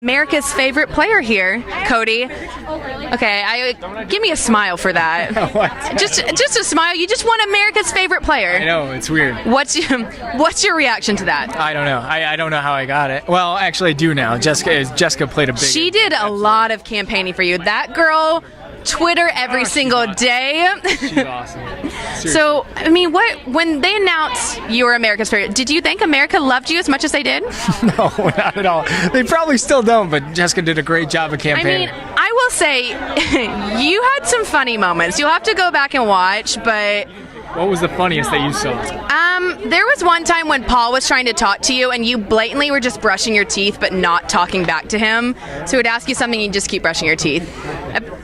America's favorite player here, Cody. Okay, give me a smile for that. What? Just a smile. You just won America's favorite player. I know, it's weird. What's your reaction to that? I don't know. I don't know how I got it. Well, actually, I do now. Jessica played a big. She did a lot of campaigning for you. That girl. Twitter every single day. She's awesome. Seriously. So, I mean, when they announced you were America's favorite, did you think America loved you as much as they did? No, not at all. They probably still don't, but Jessica did a great job of campaigning. I mean, I will say, you had some funny moments. You'll have to go back and watch, but... What was the funniest that you saw? There was one time when Paul was trying to talk to you and you blatantly were just brushing your teeth but not talking back to him. So he would ask you something and you just keep brushing your teeth.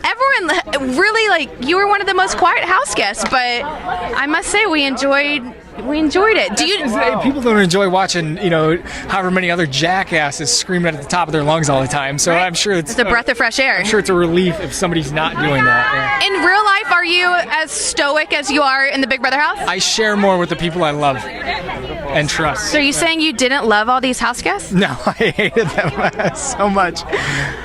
Everyone really, you were one of the most quiet house guests, but I must say we enjoyed it. Do you? People don't enjoy watching, however many other jackasses screaming at the top of their lungs all the time. So right. I'm sure it's a breath of fresh air. I'm sure it's a relief if somebody's not doing that. Yeah. In real life, are you as stoic as you are in the Big Brother house? I share more with the people I love and trust. So are you saying you didn't love all these house guests? No, I hated them so much.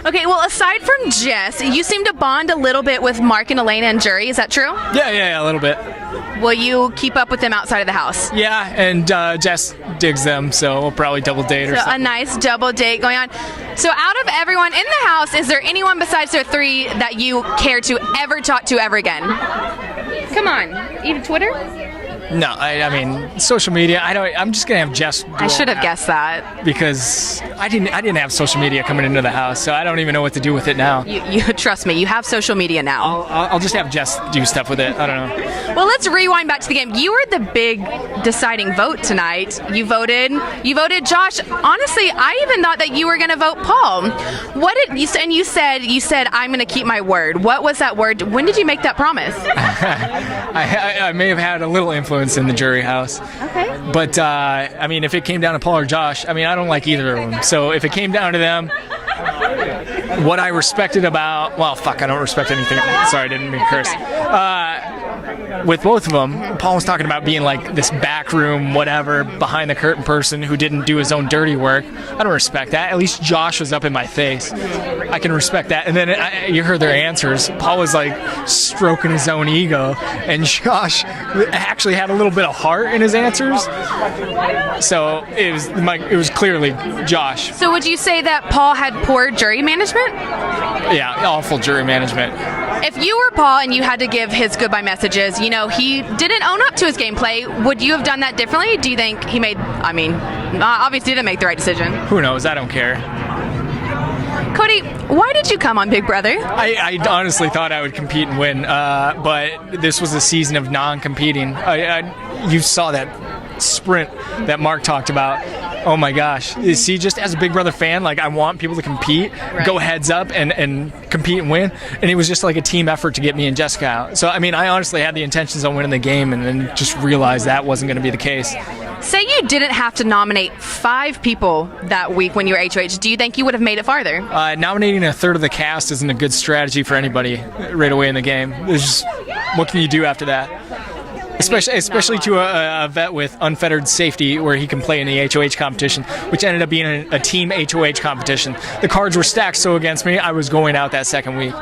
Okay, well, aside from Jess, you seem to bond a little bit with Mark and Elena and Jury. Is that true? Yeah, a little bit. Will you keep up with them outside of the house? Yeah, and Jess digs them, so we'll probably double date or something. A nice double date going on. So out of everyone in the house, is there anyone besides their three that you care to ever talk to ever again? Come on, even Twitter? No, I mean social media. I'm just gonna have Jess. I should have guessed that because I didn't have social media coming into the house, so I don't even know what to do with it now. You trust me. You have social media now. I'll just have Jess do stuff with it. I don't know. Well, let's rewind back to the game. You were the big deciding vote tonight. You voted Josh. Honestly, I even thought that you were gonna vote Paul. What did you say? And you said I'm gonna keep my word. What was that word? When did you make that promise? I may have had a little influence in the jury house. Okay. But, I mean, if it came down to Paul or Josh, I mean, I don't like either of them. So if it came down to them, what I respected about, I don't respect anything. Sorry, I didn't mean to curse. With both of them, Paul was talking about being like this backroom, whatever, behind the curtain person who didn't do his own dirty work. I don't respect that. At least Josh was up in my face. I can respect that. And then you heard their answers. Paul was like stroking his own ego, and Josh actually had a little bit of heart in his answers. So it was clearly Josh. So would you say that Paul had poor jury management? Yeah, awful jury management. If you were Paul and you had to give his goodbye messages, he didn't own up to his gameplay, would you have done that differently? Do you think he obviously didn't make the right decision? Who knows? I don't care. Cody, why did you come on Big Brother? I honestly thought I would compete and win, but this was a season of non-competing. You saw that sprint that Mark talked about. Oh my gosh. See, just as a Big Brother fan, I want people to compete, go heads up and compete and win. And it was just like a team effort to get me and Jessica out. So, I mean, I honestly had the intentions on winning the game and then just realized that wasn't going to be the case. Say you didn't have to nominate 5 people that week when you were HOH. Do you think you would have made it farther? Nominating a third of the cast isn't a good strategy for anybody right away in the game. What can you do after that? Especially to a vet with unfettered safety where he can play in the HOH competition, which ended up being a team HOH competition. The cards were stacked so against me, I was going out that second week.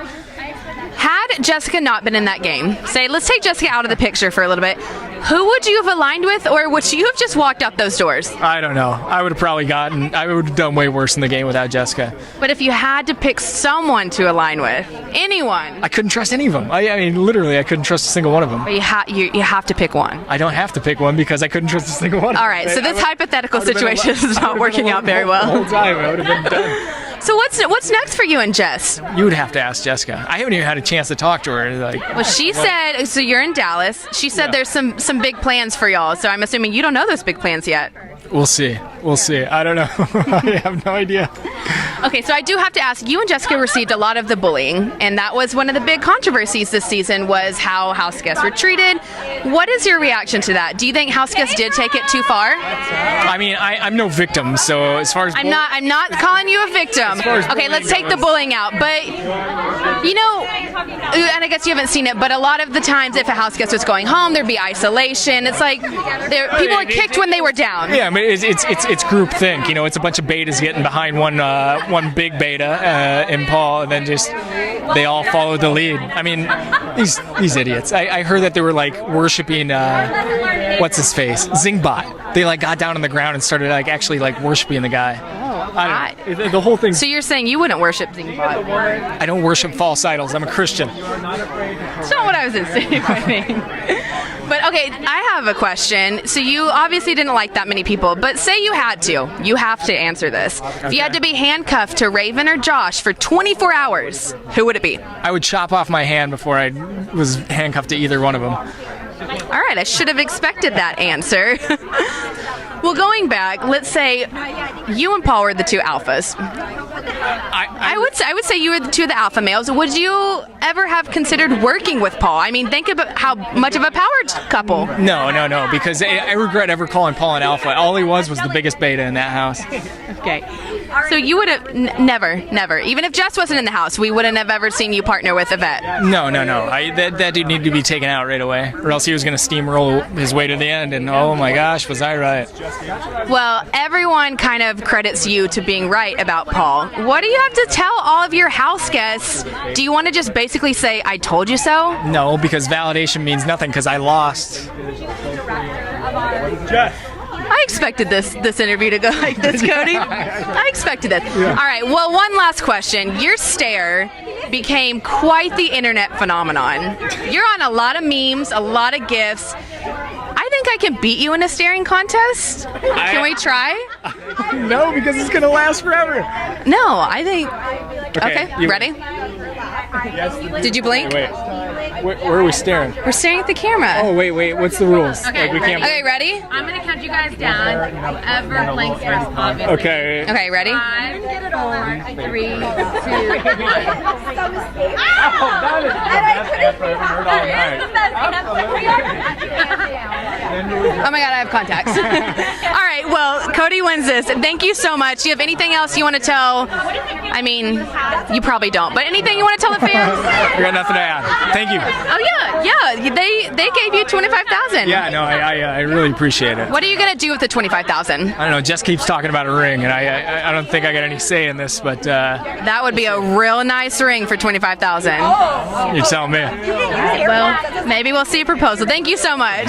Had Jessica not been in that game, let's take Jessica out of the picture for a little bit, who would you have aligned with, or would you have just walked out those doors? I don't know. I would have done way worse in the game without Jessica. But if you had to pick someone to align with, anyone. I couldn't trust any of them. I mean, literally, I couldn't trust a single one of them. But you have to pick one. I don't have to pick one because I couldn't trust a single one. All right, so this hypothetical situation is not working out very well. The whole time, I would have been done. So what's next for you and Jess? You would have to ask Jessica. I haven't even had a chance to talk to her. Well, she said, so you're in Dallas. She said there's some big plans for y'all. So I'm assuming you don't know those big plans yet. We'll see. I don't know. I have no idea. Okay, so I do have to ask, you and Jessica received a lot of the bullying, and that was one of the big controversies this season was how house guests were treated. What is your reaction to that? Do you think house guests did take it too far? I mean, I'm no victim, so as far as I'm not calling you a victim. Okay, let's take the bullying out. But and I guess you haven't seen it, but a lot of the times if a house guest was going home, there'd be isolation. It's like people are kicked when they were down. Yeah, mean, it's group think. You know, it's a bunch of betas getting behind one big beta in Paul, and then just they all followed the lead. I mean, these idiots. I heard that they were like worshiping what's his face, Zingbot. They like got down on the ground and started like actually like worshiping the guy. I don't know. The whole thing. So you're saying you wouldn't worship Zingbot? I don't worship false idols. I'm a Christian. That's not what I was insinuating. But okay, I have a question. So you obviously didn't like that many people, but say you had to. You have to answer this. If you had to be handcuffed to Raven or Josh for 24 hours, who would it be? I would chop off my hand before I was handcuffed to either one of them. All right, I should have expected that answer. Well, going back, let's say you and Paul were the two alphas. I would say you were the two of the alpha males. Would you ever have considered working with Paul? I mean, think about how much of a power couple. No, because I regret ever calling Paul an alpha. All he was the biggest beta in that house. Okay. So you would have never. Even if Jess wasn't in the house, we wouldn't have ever seen you partner with Yvette. No. That dude needed to be taken out right away, or else he was going to steamroll his way to the end. And oh my gosh, was I right? Well, everyone kind of credits you to being right about Paul. What do you have to tell all of your house guests? Do you want to just basically say, I told you so? No, because validation means nothing because I lost. I expected this interview to go like this, Cody. I expected this. Yeah. All right, well, one last question. Your stare became quite the internet phenomenon. You're on a lot of memes, a lot of GIFs. I think I can beat you in a staring contest. Can we try? No, because it's going to last forever. No, I think... Okay, ready? Did you blink? Wait. Where are we staring? We're staring at the camera. Oh, wait. What's the rules? Okay, we can't... okay, ready? I'm going to count you guys down. Whoever blinks first, obviously. Okay. Okay, ready? 5, 4, 3, 2, 1. Oh my God, I have contacts. All right, well, Cody wins this. Thank you so much. Do you have anything else you want to tell? I mean, you probably don't, but anything you want to tell the fans? I got nothing to add. Thank you. Oh yeah. They gave you $25,000. Yeah, no, I really appreciate it. What are you gonna do with the $25,000? I don't know. Jess keeps talking about a ring, and I don't think I got any say in this, but that would be a real nice ring for $25,000. You tell me. Well, maybe we'll see a proposal. Thank you so much.